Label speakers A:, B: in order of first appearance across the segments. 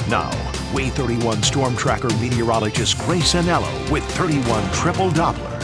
A: Now, Way 31 Storm Tracker meteorologist Grace Anello with 31 Triple Doppler.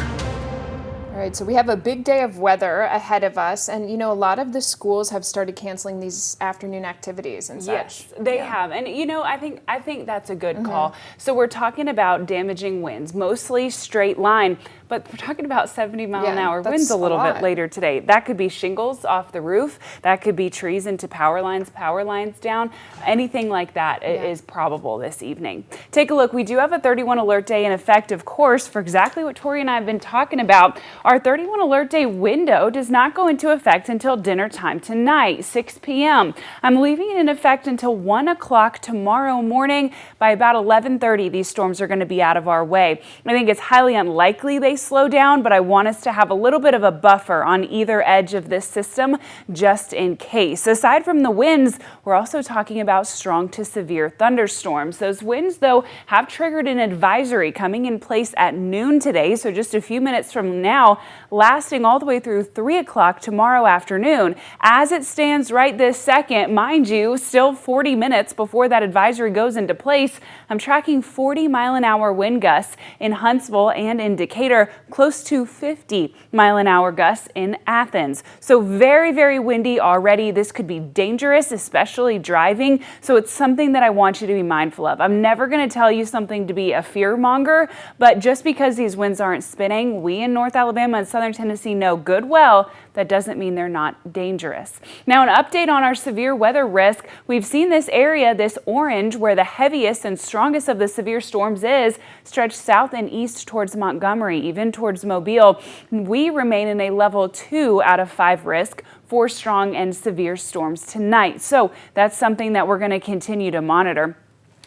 B: All right, so we have a big day of weather ahead of us, and a lot of the schools have started canceling these afternoon activities and such.
C: Yes, they have, and I think that's a good call. So we're talking about damaging winds, mostly straight line, but we're talking about 70-mile-an-hour winds a little bit later today. That could be shingles off the roof, that could be trees into power lines down. Anything like that is probable this evening. Take a look. We do have a 31 alert day in effect, of course, for exactly what Tori and I have been talking about. Our 31 alert day window does not go into effect until dinner time tonight, 6 p.m. I'm leaving it in effect until 1 o'clock tomorrow morning. By about 11:30, these storms are going to be out of our way. I think it's highly unlikely they slow down, but I want us to have a little bit of a buffer on either edge of this system just in case. Aside from the winds, we're also talking about strong to severe thunderstorms. Those winds, though, have triggered an advisory coming in place at noon today, so just a few minutes from now, lasting all the way through 3 o'clock tomorrow afternoon. As it stands right this second, mind you, still 40 minutes before that advisory goes into place, I'm tracking 40-mile-an-hour wind gusts in Huntsville and in Decatur, close to 50-mile-an-hour gusts in Athens. So very, very windy already. This could be dangerous, especially driving. So it's something that I want you to be mindful of. I'm never going to tell you something to be a fear monger, but just because these winds aren't spinning, we in North Alabama and Southern Tennessee know good well that doesn't mean they're not dangerous. Now, an update on our severe weather risk. We've seen this area, this orange, where the heaviest and strongest of the severe storms is, stretched south and east towards Montgomery, even towards Mobile. We remain in a level 2 out of 5 risk for strong and severe storms tonight. So that's something that we're going to continue to monitor.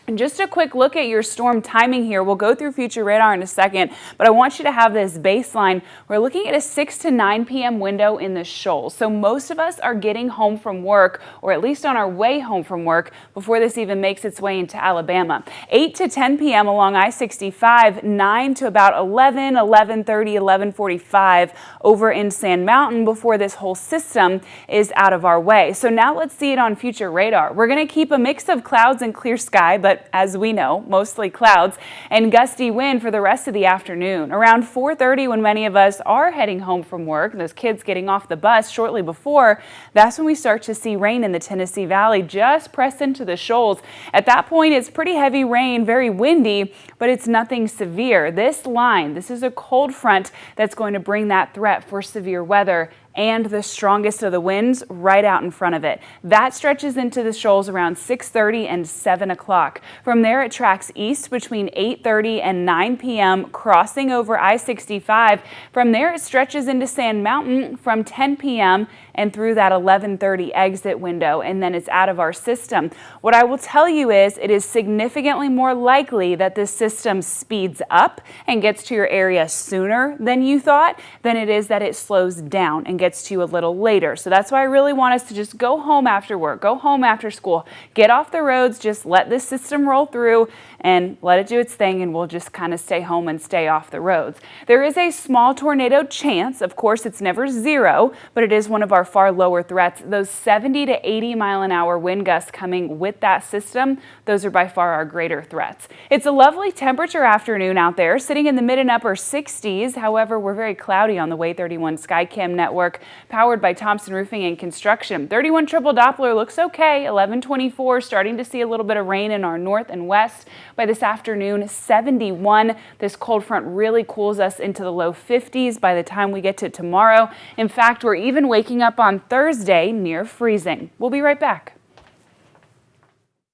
C: And just a quick look at your storm timing here. We'll go through future radar in a second, but I want you to have this baseline. We're looking at a 6 to 9 p.m. window in the shoals. So most of us are getting home from work, or at least on our way home from work, before this even makes its way into Alabama. 8 to 10 p.m. along I-65, 9 to about 11, 11:30, 11:45 over in Sand Mountain before this whole system is out of our way. So now let's see it on future radar. We're going to keep a mix of clouds and clear sky, but as we know, mostly clouds and gusty wind for the rest of the afternoon. Around 4:30, when many of us are heading home from work, those kids getting off the bus shortly before, that's when we start to see rain in the Tennessee Valley just press into the shoals. At that point, it's pretty heavy rain, very windy, but it's nothing severe. This line, this is a cold front that's going to bring that threat for severe weather and the strongest of the winds right out in front of it. That stretches into the shoals around 6:30 and 7 o'clock. From there, it tracks east between 8:30 and 9 p.m., crossing over I-65. From there, it stretches into Sand Mountain from 10 p.m. and through that 11:30 exit window, and then it's out of our system. What I will tell you is it is significantly more likely that this system speeds up and gets to your area sooner than you thought than it is that it slows down and gets to you a little later. So that's why I really want us to just go home after work, go home after school, get off the roads, just let this system roll through and let it do its thing, and we'll just kind of stay home and stay off the roads. There is a small tornado chance. Of course, it's never zero, but it is one of our far lower threats. Those 70 to 80-mile-an-hour wind gusts coming with that system, those are by far our greater threats. It's a lovely temperature afternoon out there, sitting in the mid and upper 60s. However, we're very cloudy on the Way 31 Skycam network, powered by Thompson Roofing and Construction. 31 Triple Doppler looks okay. 11:24, starting to see a little bit of rain in our north and west. By this afternoon, 71. This cold front really cools us into the low 50s by the time we get to tomorrow. In fact, we're even waking up on Thursday near freezing. We'll be right back.